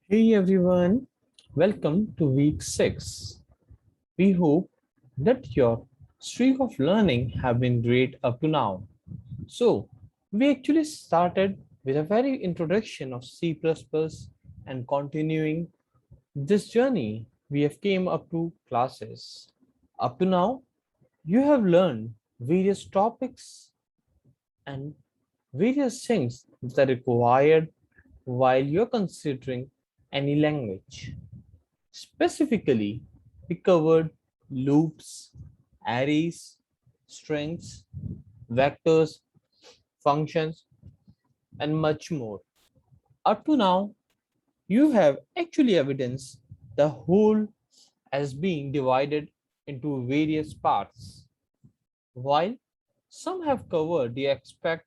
Hey everyone, welcome to week 6. We hope that your streak of learning have been great up to now. So, we actually started with a very introduction of C++ and continuing this journey we have came up to classes. Up to now, you have learned various topics and various things that are required while you're considering any language. Specifically, we covered loops, arrays, strings, vectors, functions, and much more. Up to now, you have actually evidenced the whole as being divided into various parts, while some have covered the aspect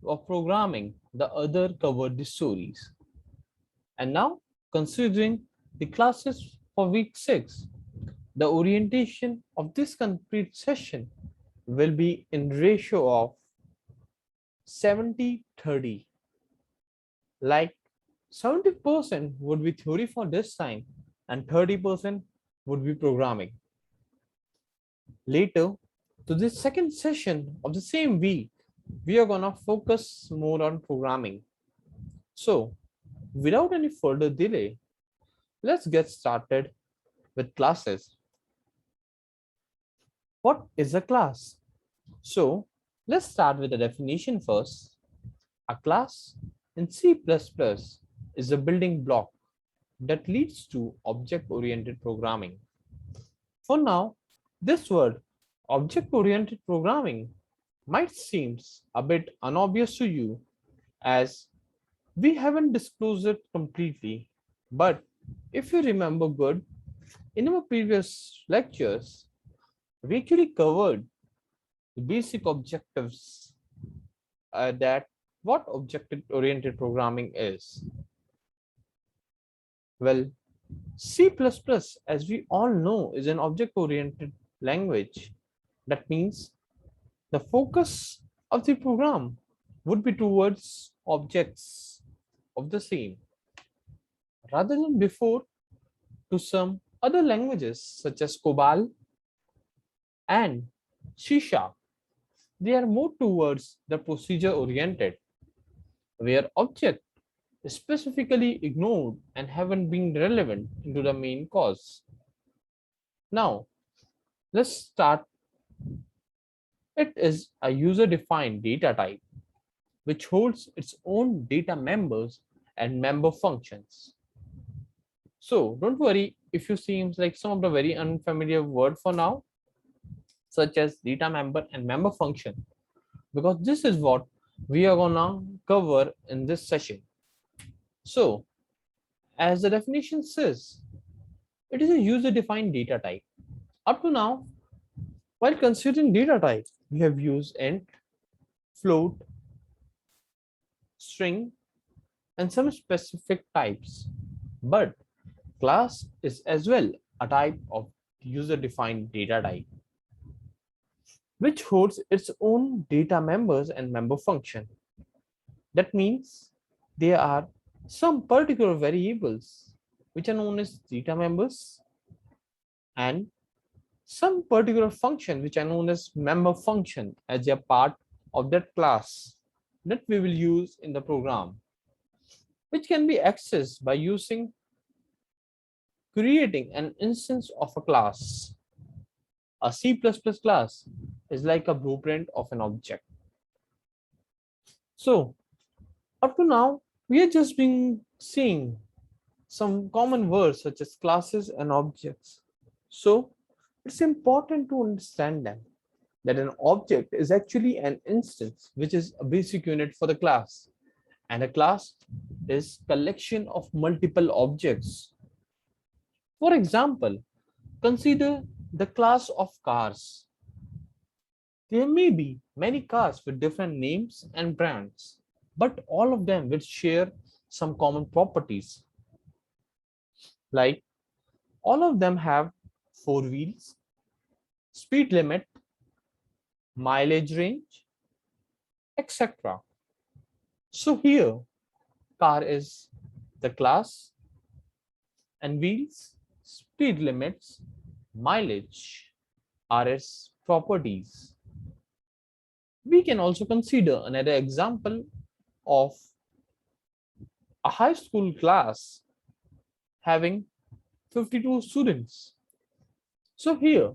of programming, the other covered the stories. And now, considering the classes for week 6, the orientation of this complete session will be in ratio of 70-30. Like 70% would be theory for this time and 30% would be programming. Later, to this second session of the same week, we are gonna focus more on programming. So, without any further delay, let's get started with classes. What is a class? So let's start with the definition first. A class in C++ is a building block that leads to object-oriented programming. For now, this word, object-oriented programming, might seem a bit unobvious to you as we haven't disclosed it completely. But if you remember good, in our previous lectures, we actually covered the basic objectives that what object-oriented programming is. Well, C++, as we all know, is an object-oriented language. That means the focus of the program would be towards objects of the same, rather than before to some other languages such as COBOL and C#. They are more towards the procedure-oriented, where object is specifically ignored and haven't been relevant into the main cause. Now, let's start. It is a user-defined data type, which holds its own data members and member functions. So don't worry if you seems like some of the very unfamiliar word for now, such as data member and member function, because this is what we are gonna cover in this session. So, as the definition says, it is a user-defined data type. Up to now, while considering data type, we have used int, float, string, and some specific types. But class is as well a type of user-defined data type, which holds its own data members and member function. That means there are some particular variables which are known as data members and some particular function which are known as member function as a part of that class that we will use in the program, which can be accessed by using creating an instance of a class. A C++ class is like a blueprint of an object. So up to now, we are just been seeing some common words such as classes and objects. So it's important to understand them that an object is actually an instance which is a basic unit for the class, and a class is collection of multiple objects. For example, consider the class of cars. There may be many cars with different names and brands, but all of them will share some common properties. Like all of them have four wheels, speed limit, mileage range, etc. So here, car is the class, and wheels, speed limits, mileage are its properties. We can also consider another example of a high school class having 52 students. So here,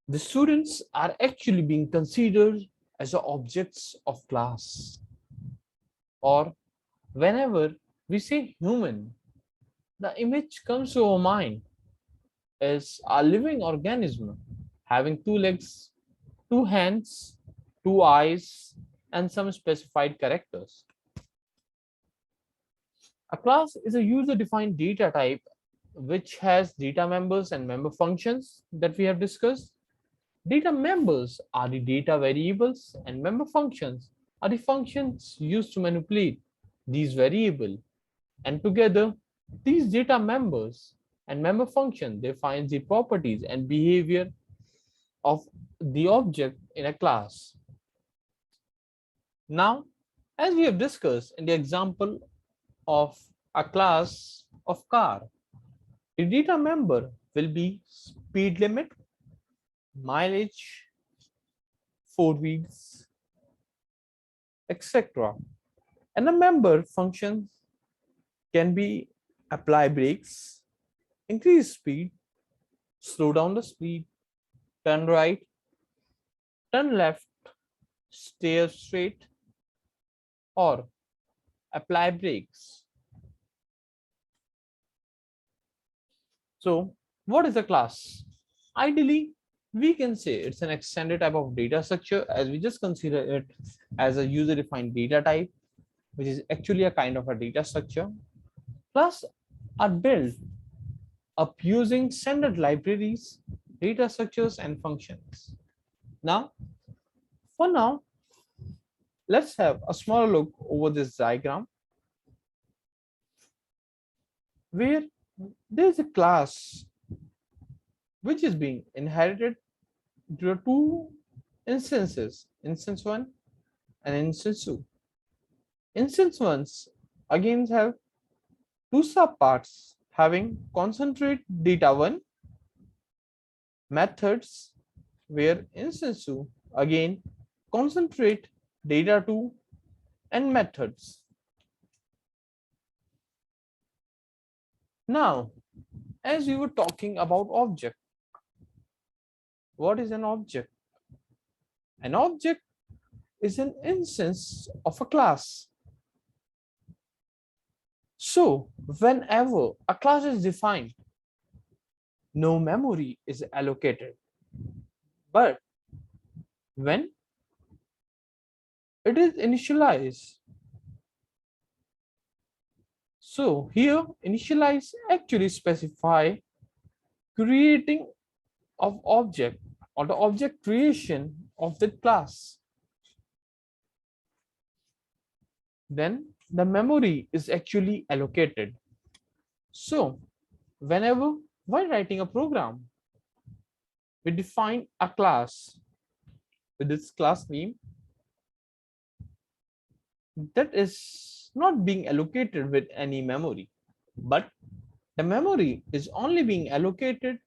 the students are actually being considered as the objects of class. Or whenever we say human, the image comes to our mind as a living organism having two legs, two hands, two eyes, and some specified characters. A class is a user-defined data type which has data members and member functions that we have discussed. Data members are the data variables and member functions are the functions used to manipulate these variables. And together, these data members and member function define the properties and behavior of the object in a class. Now, as we have discussed in the example of a class of car, the data member will be speed limit, mileage, four wheels, etc. And the member functions can be apply brakes, increase speed, slow down the speed, turn right, turn left, steer straight, or apply brakes. So, what is a class? Ideally, we can say it's an extended type of data structure as we just consider it as a user-defined data type, which is actually a kind of a data structure. Class are built up using standard libraries, data structures, and functions. Now, for now, let's have a small look over this diagram where there's a class which is being inherited to two instances, instance 1 and instance 2. Instance 1s again have two subparts having concentrate data 1 methods, where instance 2 again concentrate data 2 and methods. Now, as we were talking about object, what is an object? An object is an instance of a class. So, whenever a class is defined, no memory is allocated. But when it is initialized, so here initialize actually specify creating of object or the object creation of the class. Then the memory is actually allocated. So whenever while writing a program, we define a class with its class name that is not being allocated with any memory, but the memory is only being allocated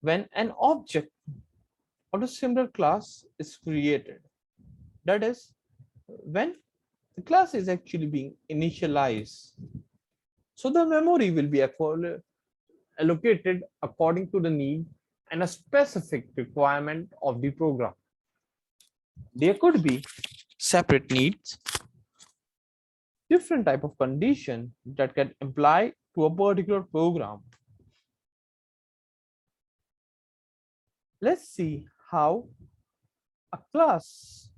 when an object of a similar class is created. That is, when the class is actually being initialized. So the memory will be allocated according to the need and a specific requirement of the program. There could be separate needs, different type of condition that can apply to a particular program. Let's see how a class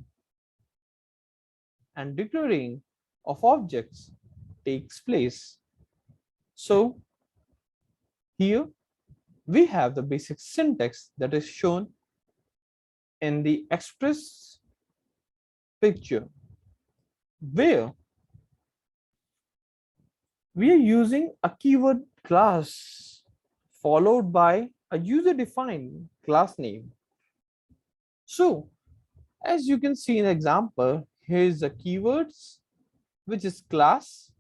and declaring of objects takes place. So here we have the basic syntax that is shown in the express picture, where we are using a keyword class followed by a user-defined class name. So as you can see in the example, here's the keywords, which is class,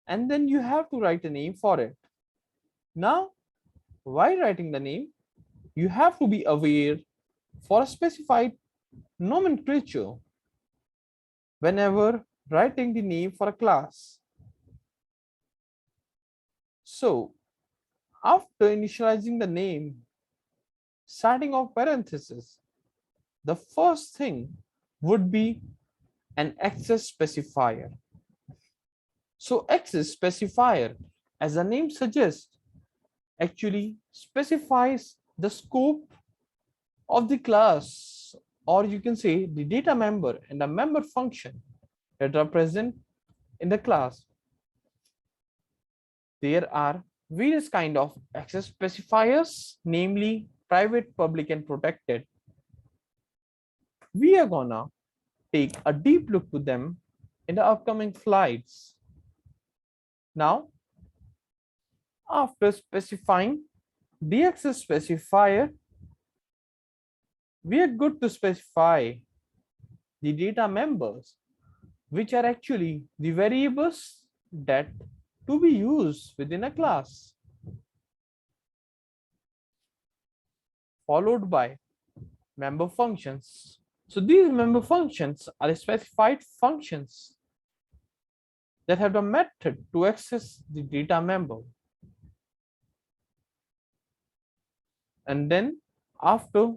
and then you have to write a name for it. Now, while writing the name, you have to be aware for a specified nomenclature whenever writing the name for a class. So, after initializing the name, starting off parenthesis, the first thing would be an access specifier. So access specifier, as the name suggests, actually specifies the scope of the class, or you can say the data member and the member function that are present in the class. There are various kind of access specifiers, namely private, public, and protected. We are gonna take a deep look to them in the upcoming slides. Now, after specifying the access specifier, we are good to specify the data members, which are actually the variables that to be used within a class, followed by member functions. So these member functions are specified functions that have the method to access the data member. And then after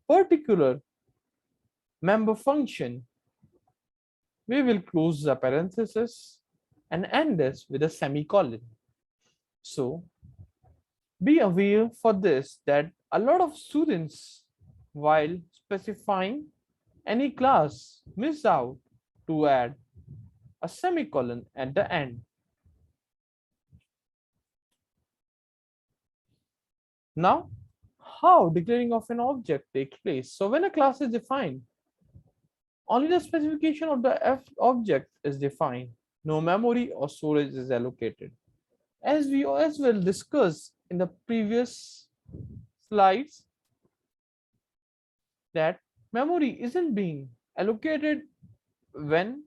particular member function, we will close the parenthesis and end this with a semicolon. So be aware for this that a lot of students, while specifying any class, miss out to add a semicolon at the end. Now, how declaring of an object takes place? So when a class is defined, only the specification of the object is defined. No memory or storage is allocated. As we as well discussed in the previous slides, that memory isn't being allocated when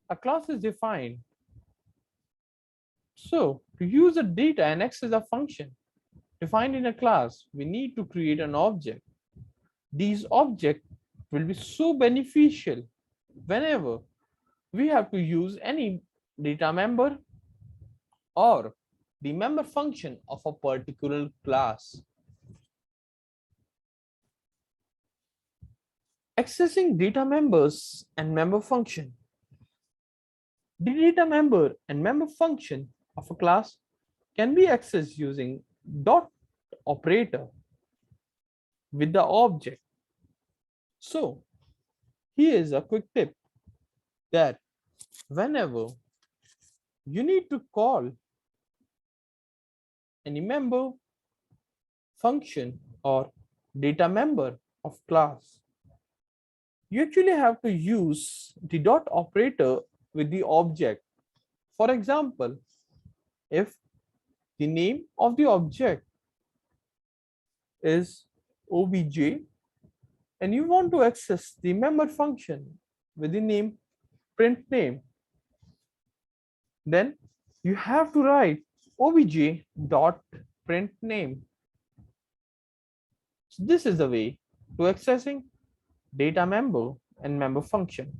a class is defined. So to use the data and access a function defined in a class, we need to create an object. These objects will be so beneficial whenever we have to use any data member or the member function of a particular class. Accessing data members and member function. The data member and member function of a class can be accessed using dot operator with the object. So here is a quick tip that whenever you need to call any member function or data member of class, you actually have to use the dot operator with the object. For example, if the name of the object is obj and you want to access the member function with the name print name, then you have to write obj dot print name. So this is the way to accessing data member and member function.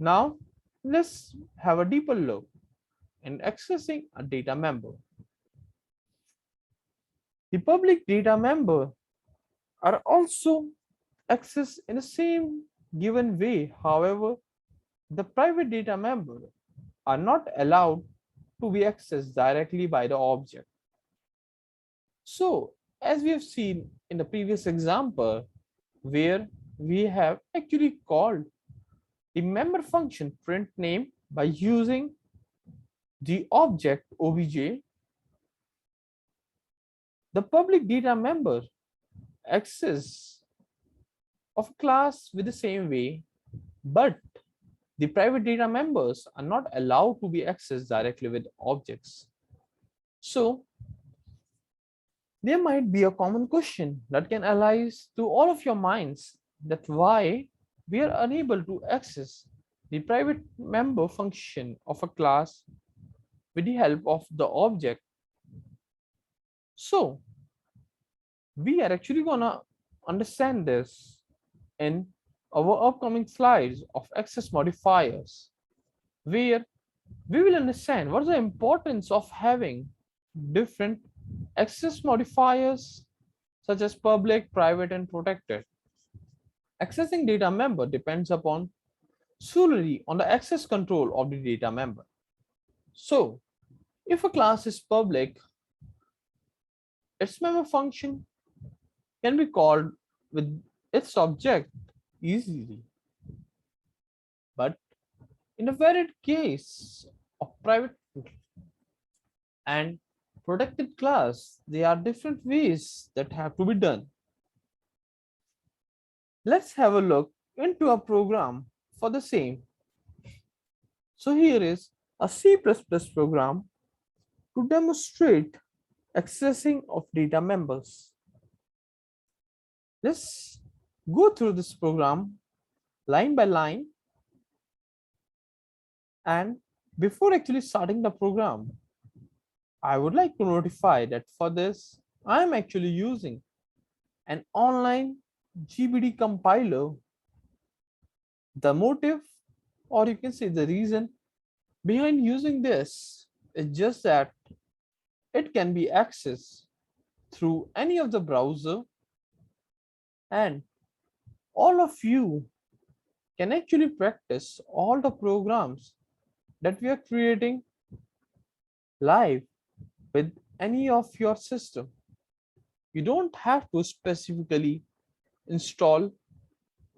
Now let's have a deeper look in accessing a data member. The public data member are also accessed in the same given way. However, the private data member are not allowed to be accessed directly by the object. So as we have seen in the previous example, where we have actually called the member function print name by using the object obj, the public data member access of class with the same way, but the private data members are not allowed to be accessed directly with objects. So there might be a common question that can arise to all of your minds, that why we are unable to access the private member function of a class with the help of the object. So we are actually gonna understand this in our upcoming slides of access modifiers, where we will understand what is the importance of having different access modifiers such as public, private, and protected. Accessing data member depends upon solely on the access control of the data member. So if a class is public, its member function can be called with its object easily. But in a varied case of private and protected class, there are different ways that have to be done. Let's have a look into a program for the same. So here is a C++ program to demonstrate accessing of data members. Let's go through this program line by line, and before actually starting the program, I would like to notify that for this I am actually using an online GBD compiler. The motive, or you can say the reason behind using this, is just that it can be accessed through any of the browser, and all of you can actually practice all the programs that we are creating live with any of your system. You don't have to specifically install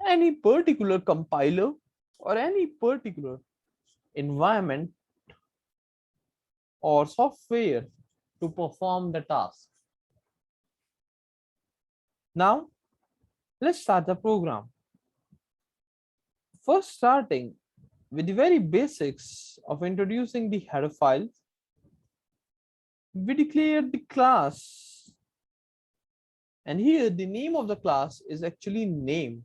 any particular compiler or any particular environment or software to perform the task. Now, let's start the program. First, starting with the very basics of introducing the header files, we declare the class, and here the name of the class is actually name.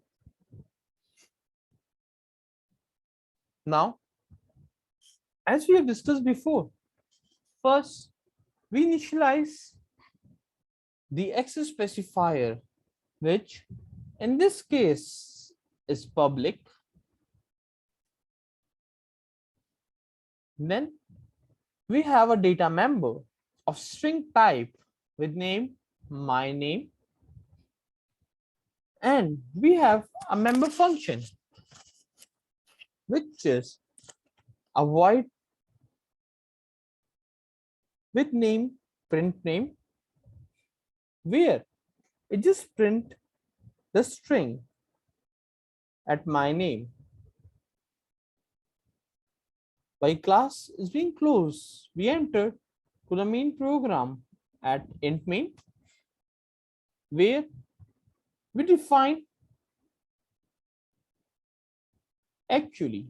Now, as we have discussed before, first we initialize the access specifier, which in this case is public. Then we have a data member of string type with name my name, and we have a member function which is a void with name print name, where it just print the string at my name. By class is being closed, we enter to the main program at int main, where we define actually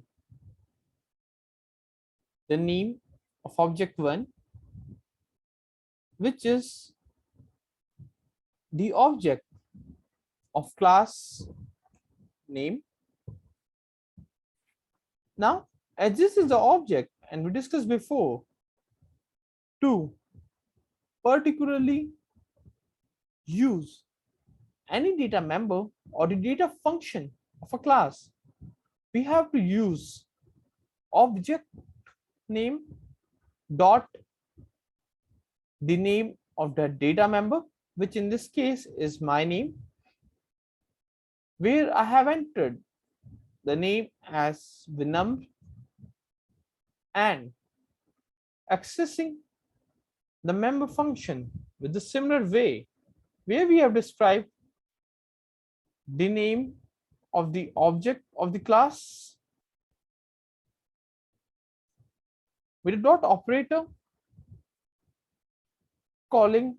the name of object 1, which is the object of class name. Now, as this is the object, and we discussed before, to particularly use any data member or the data function of a class, we have to use object name dot the name of the data member, which in this case is my name, where I have entered the name as Vinam, and accessing the member function with the similar way, where we have described the name of the object of the class with a dot operator, calling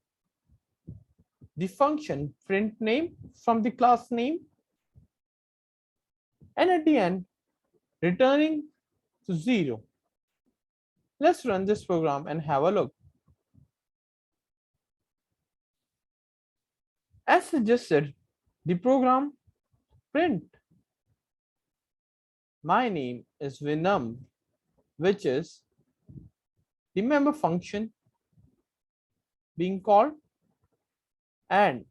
the function print name from the class name, and at the end returning to 0. Let's run this program and have a look. As suggested, the program print my name is Vinam, which is the member function being called, and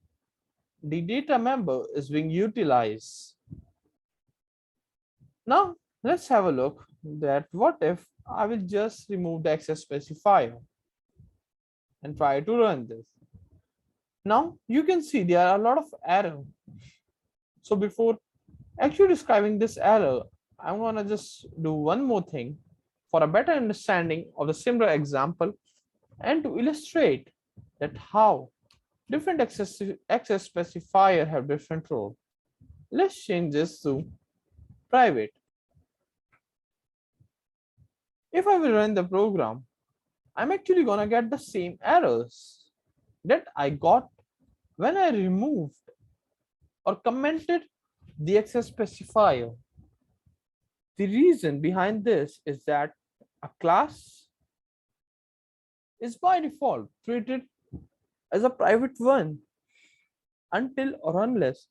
the data member is being utilized. Now let's have a look that what if I will just remove the access specifier and try to run this. Now you can see there are a lot of error. So before actually describing this error, I'm gonna just do one more thing for a better understanding of the similar example and to illustrate that how different access specifier have different role. Let's change this to private. If I will run the program, I'm actually gonna get the same errors that I got when I removed or commented the access specifier. The reason behind this is that a class is by default treated as a private one until or unless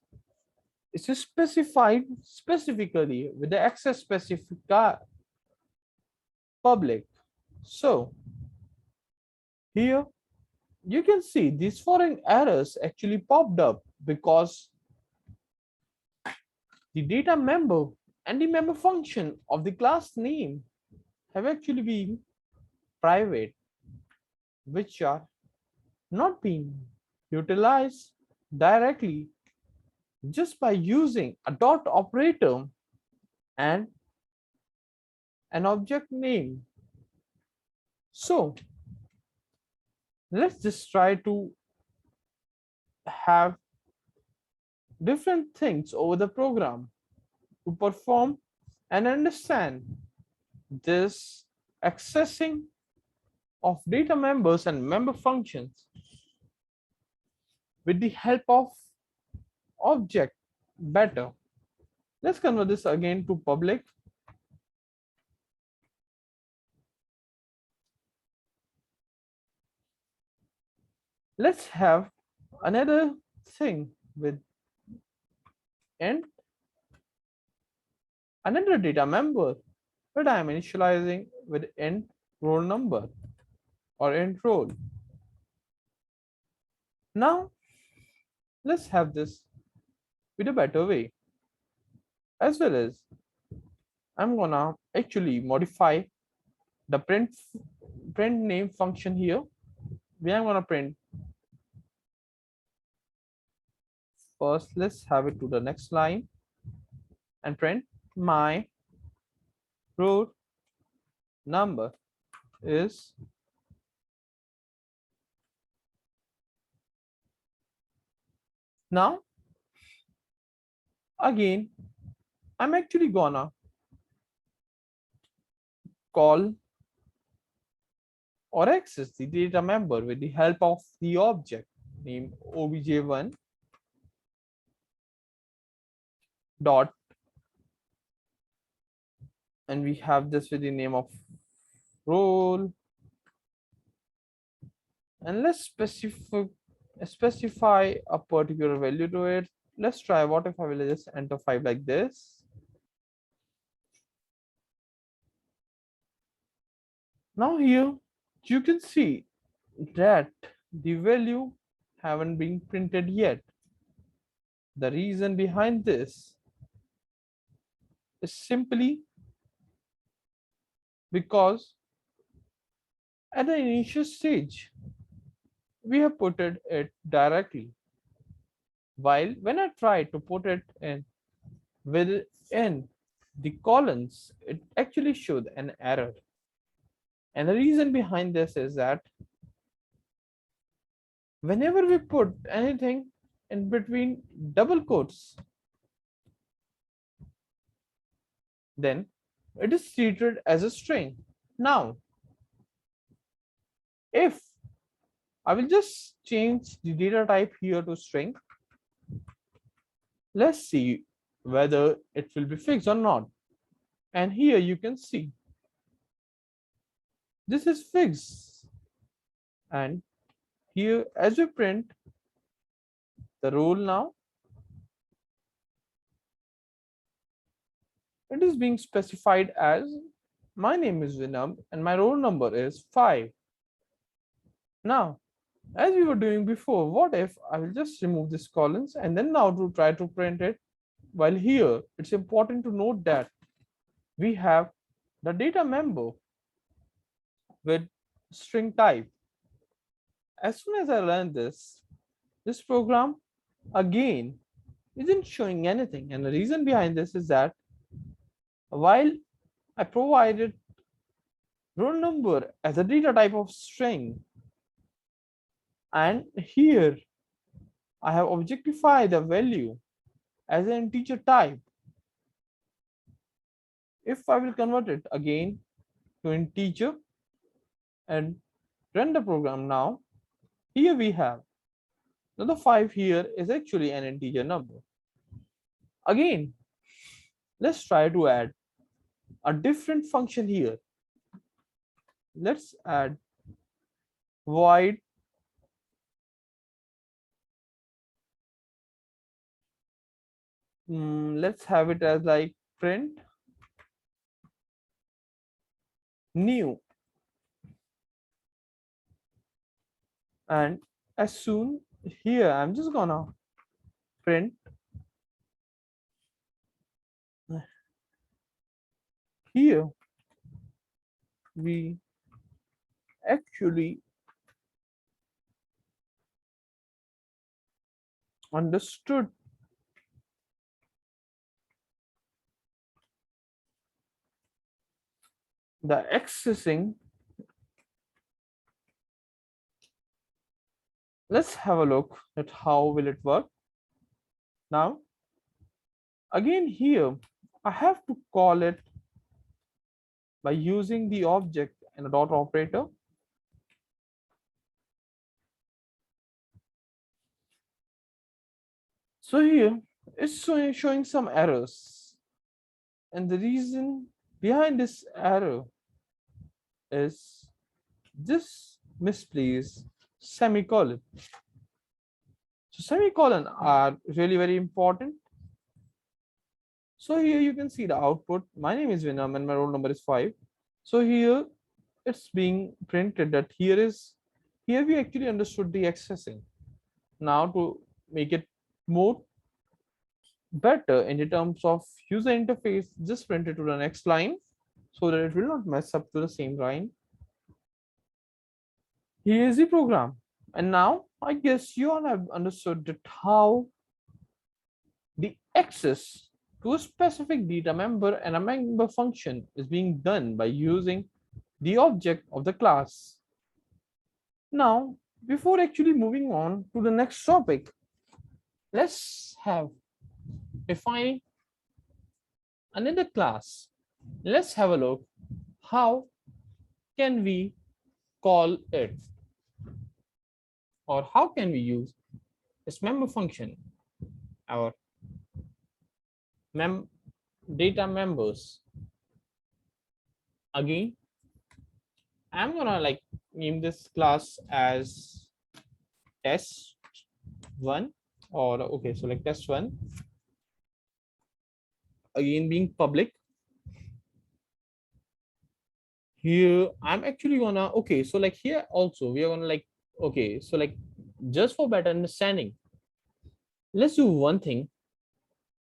it is specified specifically with the access specifier public. So here you can see these foreign errors actually popped up because the data member and the member function of the class name have actually been private, which are not being utilized directly just by using a dot operator and an object name. So let's just try to have different things over the program to perform and understand this accessing of data members and member functions with the help of object better. Let's convert this again to public. Let's have another thing with int another data member that I am initializing with int roll number or int roll. Now let's have this with a better way, as well as I'm gonna actually modify the print name function here, where I'm gonna print first. Let's have it to the next line and print my roll number is now. Again, I'm actually gonna call or access the data member with the help of the object named obj1 dot, and we have this with the name of role, and let's specify a particular value to it. Let's try what if I will just enter 5 like this. Now here you can see that the value haven't been printed yet. The reason behind this is simply because at the initial stage we have put it directly, while when I try to put it in within the columns, it actually showed an error. And the reason behind this is that whenever we put anything in between double quotes, then it is treated as a string. Now, if I will just change the data type here to string, let's see whether it will be fixed or not. And here you can see this is fixed. And here as we print the roll now, it is being specified as my name is Vinam and my roll number is 5. Now, as we were doing before, what if I will just remove this columns and then now to try to print it? While here, it's important to note that we have the data member with string type. As soon as I learn this program again isn't showing anything. And the reason behind this is that while I provided roll number as a data type of string, and here I have objectified the value as an integer type. If I will convert it again to integer and run the program now, here we have now the 5 here is actually an integer number. Again, let's try to add a different function here. Let's add void let's have it as like print new, and as soon here I'm just gonna print here we actually understood the accessing. Let's have a look at how will it work. Now again here I have to call it by using the object and a dot operator. So here it's showing some errors, and the reason behind this error is this misplaced semicolon. So semicolon are really very important. So here you can see the output. My name is Vinam and my roll number is 5. So here it's being printed that here we actually understood the accessing. Now to make it more better in the terms of user interface, just print it to the next line so that it will not mess up to the same line. Here is the program. And now I guess you all have understood that how the access to a specific data member and a member function is being done by using the object of the class. Now, before actually moving on to the next topic, let's have defining another class. Let's have a look how can we call it, or how can we use this member function, our data members. Again, I'm gonna like name this class as test1, or okay, so like test1, again being public. Here I'm actually gonna, okay, so like here also we are gonna like, okay, so like just for better understanding, let's do one thing.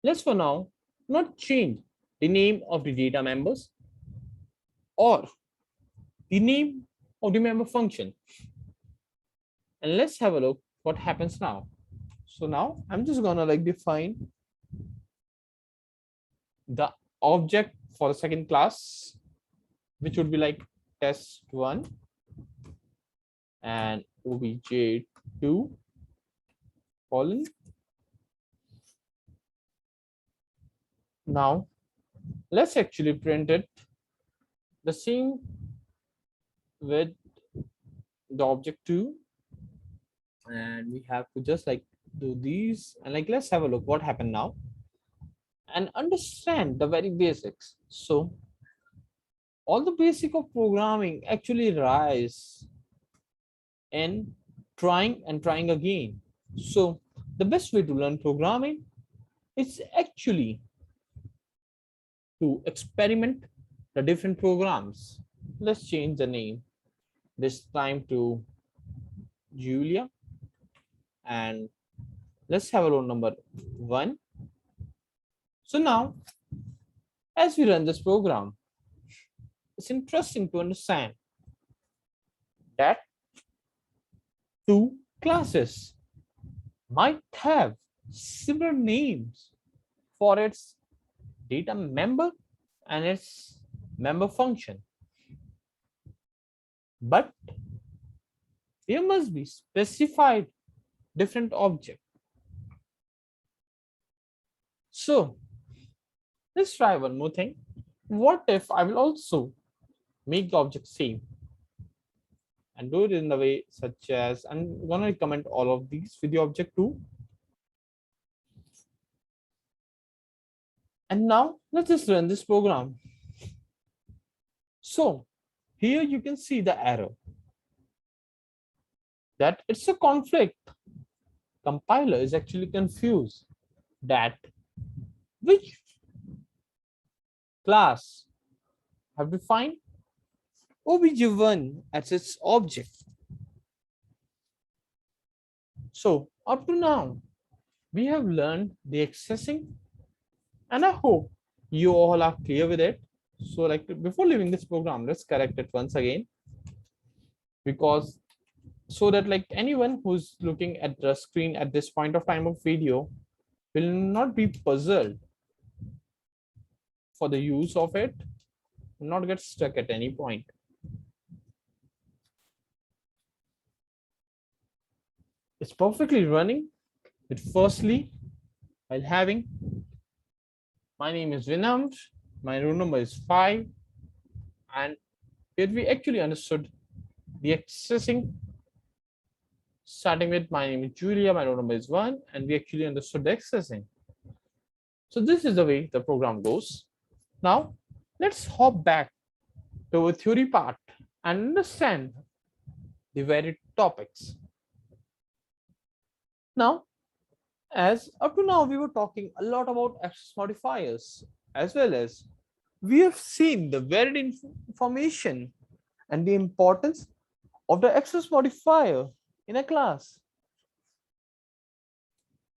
Let's for now not change the name of the data members or the name of the member function, and let's have a look what happens now. So now I'm just gonna like define the object for the second class, which would be like test1 and obj2 colon. Now let's actually print it the same with the object 2, and we have to just like do these, and like let's have a look what happened now and understand the very basics. So all the basic of programming actually rise in trying and trying again. So the best way to learn programming is actually to experiment the different programs. Let's change the name this time to Julia, and let's have a roll number 1. So now, as we run this program, it's interesting to understand that two classes might have similar names for its data member and its member function, but there must be specified different object. So let's try one more thing. What if I will also make the object same and do it in the way such as I'm going to recommend all of these with the object too. And now let's just run this program. So here you can see the error that it's a conflict. Compiler is actually confused that which class have defined obj1 as its object. So up to now, we have learned the accessing, and I hope you all are clear with it. So like before leaving this program, let's correct it once again, because so that like anyone who's looking at the screen at this point of time of video will not be puzzled for the use of it, not get stuck at any point. It's perfectly running with firstly while having my name is Vinamr, my roll number is 5, and here we actually understood the accessing starting with my name is Julia, my roll number is 1, and we actually understood the accessing. So this is the way the program goes. Now let's hop back to the theory part and understand the varied topics. Now, as up to now we were talking a lot about access modifiers, as well as we have seen the varied information and the importance of the access modifier in a class.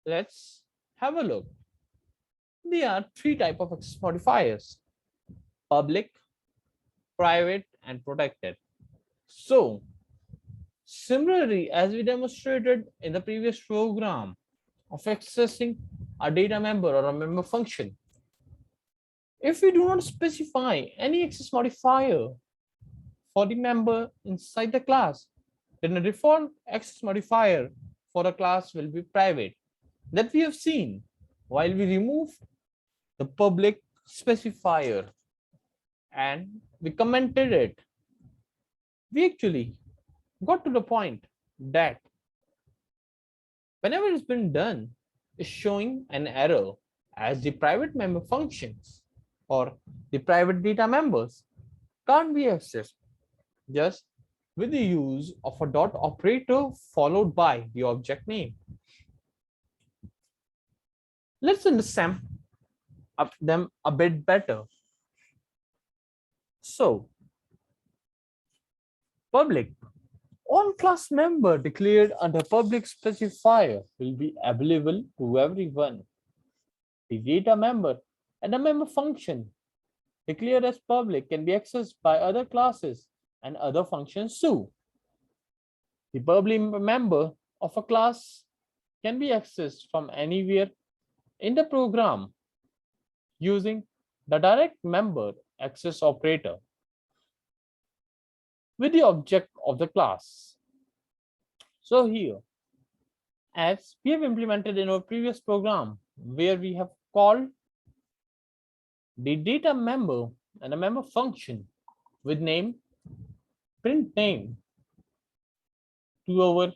Let's have a look. There are 3 types of access modifiers: public, private, and protected. So similarly, as we demonstrated in the previous program of accessing a data member or a member function, if we do not specify any access modifier for the member inside the class, then the default access modifier for a class will be private. That we have seen while we removed the public specifier and we commented it. We actually got to the point that whenever it's been done is showing an error as the private member functions or the private data members can't be accessed just with the use of a dot operator followed by the object name. Let's understand them a bit better. So public, all class member declared under public specifier will be available to everyone. The data member and the member function declared as public can be accessed by other classes and other functions too. The public member of a class can be accessed from anywhere in the program using the direct member access operator with the object of the class. So here, as we have implemented in our previous program, where we have called the data member and a member function with name print name to our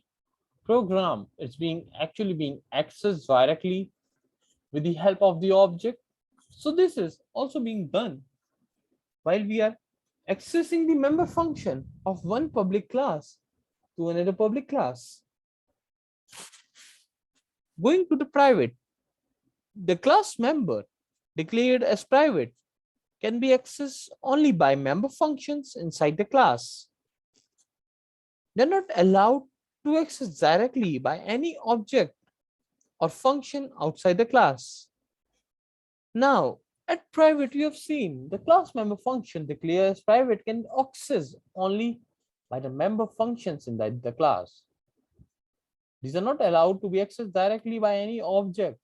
program, it's actually being accessed directly with the help of the object. So this is also being done while we are accessing the member function of one public class to another public class. Going to the private, the class member declared as private can be accessed only by member functions inside the class. They're not allowed to access directly by any object or function outside the class. Now, at private, you have seen the class member function declared as private can be accessed only by the member functions in the class. These are not allowed to be accessed directly by any object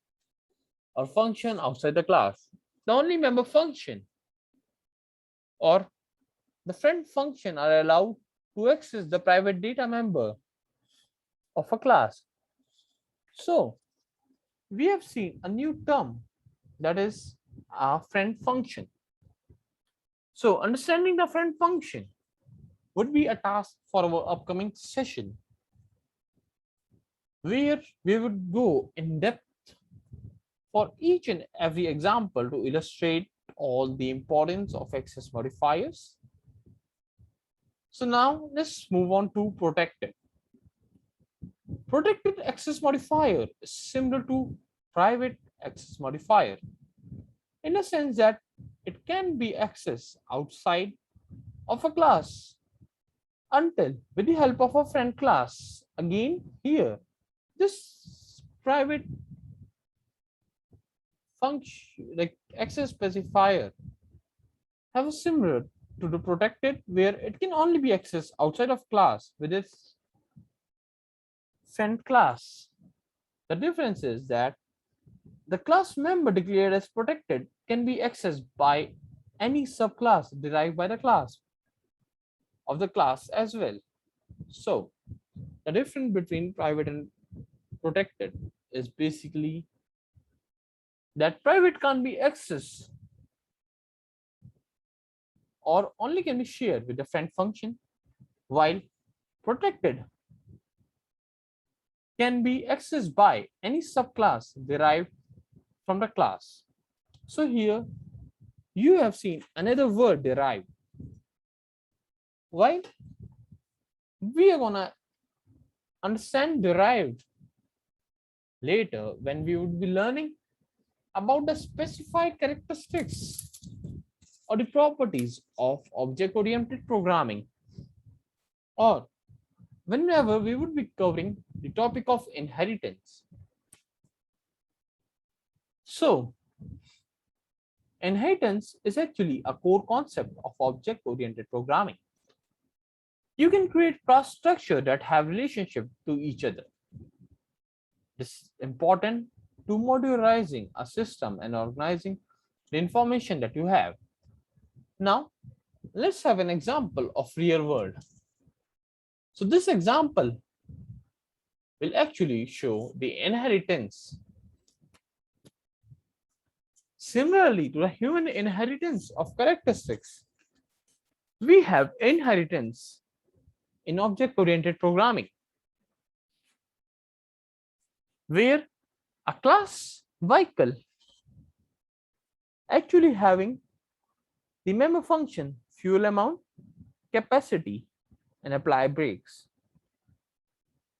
or function outside the class. The only member function or the friend function are allowed to access the private data member of a class. So, we have seen a new term, that is a friend function. So, understanding the friend function would be a task for our upcoming session, where we would go in depth for each and every example to illustrate all the importance of access modifiers. So now let's move on to protected. Protected access modifier is similar to private access modifier in a sense that it can be accessed outside of a class until with the help of a friend class. Again, here, this private function like access specifier have a similar to the protected, where it can only be accessed outside of class with its friend class. The difference is that the class member declared as protected can be accessed by any subclass derived by the class of the class as well. So the difference between private and protected is basically that private can't be accessed or only can be shared with the friend function, while protected can be accessed by any subclass derived from the class. So here you have seen another word derived. Why? We are gonna understand derived later when we would be learning about the specified characteristics or the properties of object-oriented programming, or whenever we would be covering the topic of inheritance. So, inheritance is actually a core concept of object-oriented programming. You can create class structure that have relationship to each other. This is important to modularizing a system and organizing the information that you have. Now, let's have an example of real world. So this example will actually show the inheritance. Similarly to the human inheritance of characteristics, we have inheritance in object-oriented programming, where a class vehicle actually having the member function fuel amount, capacity, and apply brakes.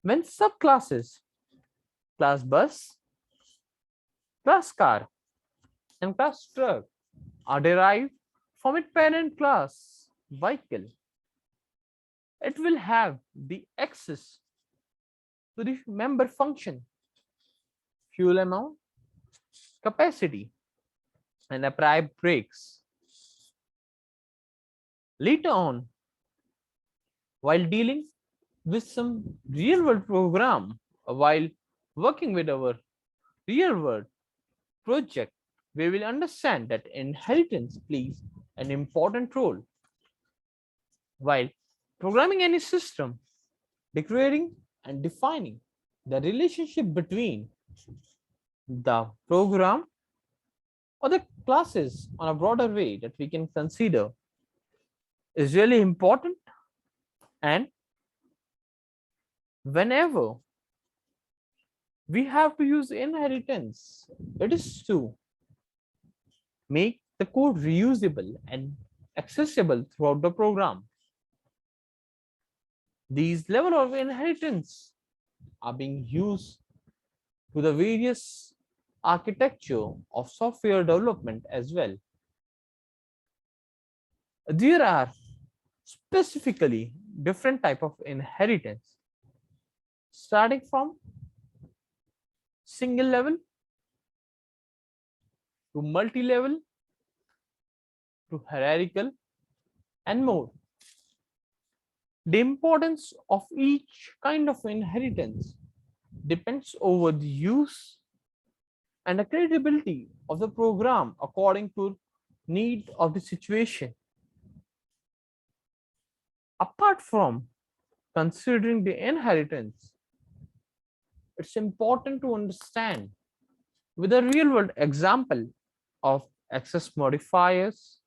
When subclasses class bus, class car, and class truck are derived from its parent class vehicle, it will have the access to the member function fuel amount, capacity, and apply brakes. Later on, while dealing with some real world program, while working with our real world project, we will understand that inheritance plays an important role. While programming any system, declaring and defining the relationship between the program or the classes on a broader way that we can consider is really important. And whenever we have to use inheritance, it is to make the code reusable and accessible throughout the program. These level of inheritance are being used to the various architecture of software development as well. There are specifically different type of inheritance, starting from single level to multi-level to hierarchical and more. The importance of each kind of inheritance depends over the use and the credibility of the program according to need of the situation. Apart from considering the inheritance, it's important to understand with a real world example of access modifiers,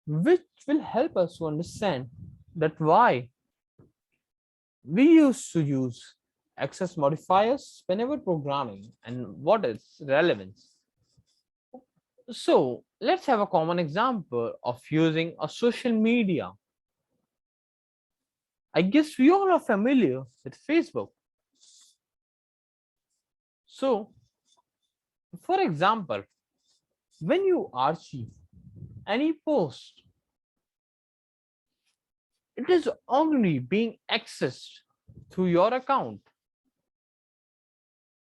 which will help us to understand that why we used to use access modifiers whenever programming and what is relevance. So let's have a common example of using a social media. I guess we all are familiar with Facebook. So for example, when you archive any post, it is only being accessed through your account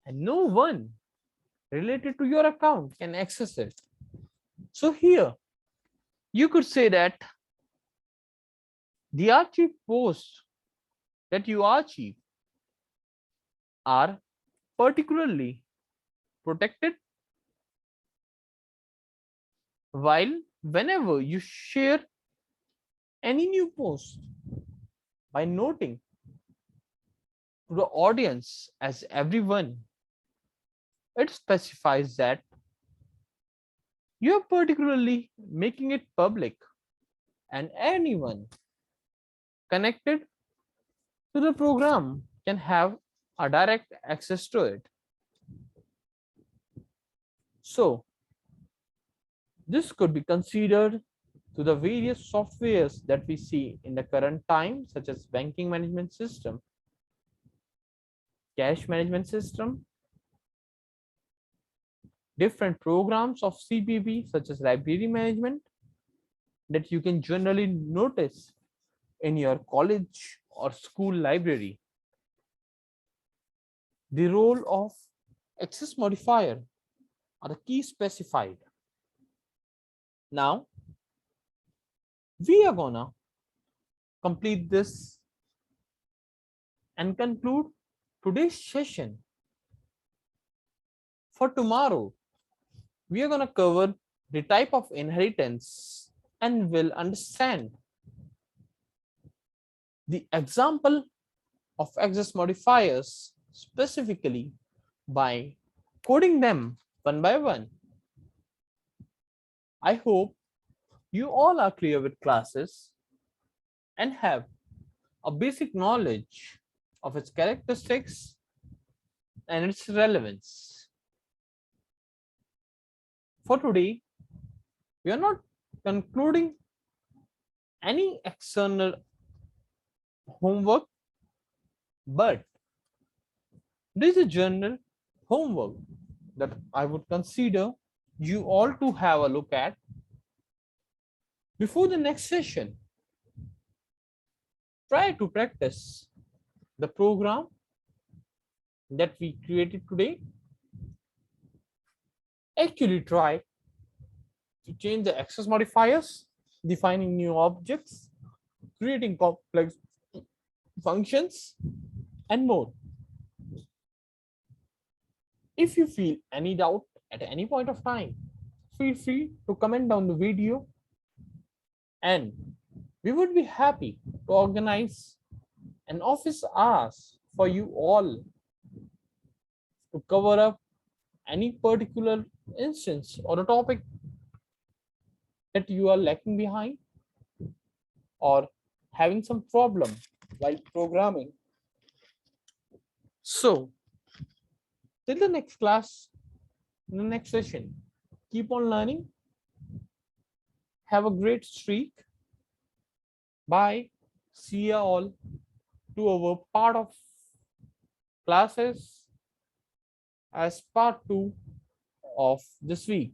and no one related to your account can access it. So here you could say that the archive posts that you archive are particularly protected, while whenever you share any new post by noting to the audience as everyone, it specifies that you are particularly making it public and anyone connected to the program can have a direct access to it. So this could be considered to the various softwares that we see in the current time, such as banking management system, cash management system, different programs of CPP, such as library management, that you can generally notice in your college or school library. The role of access modifier are the key specified. Now, we are gonna complete this and conclude today's session. For tomorrow, we are gonna cover the type of inheritance and will understand the example of access modifiers specifically by coding them one by one. I hope you all are clear with classes and have a basic knowledge of its characteristics and its relevance. For today, we are not concluding any external homework, but this is a general homework that I would consider you all to have a look at before the next session. Try to practice the program that we created today. Actually try to change the access modifiers, defining new objects, creating complex functions, and more. If you feel any doubt at any point of time, feel free to comment down the video and we would be happy to organize an office hours for you all to cover up any particular instance or a topic that you are lacking behind or having some problem while programming. So, till the next class, in the next session, keep on learning. Have a great streak. Bye. See you all to our part of classes as part 2 of this week.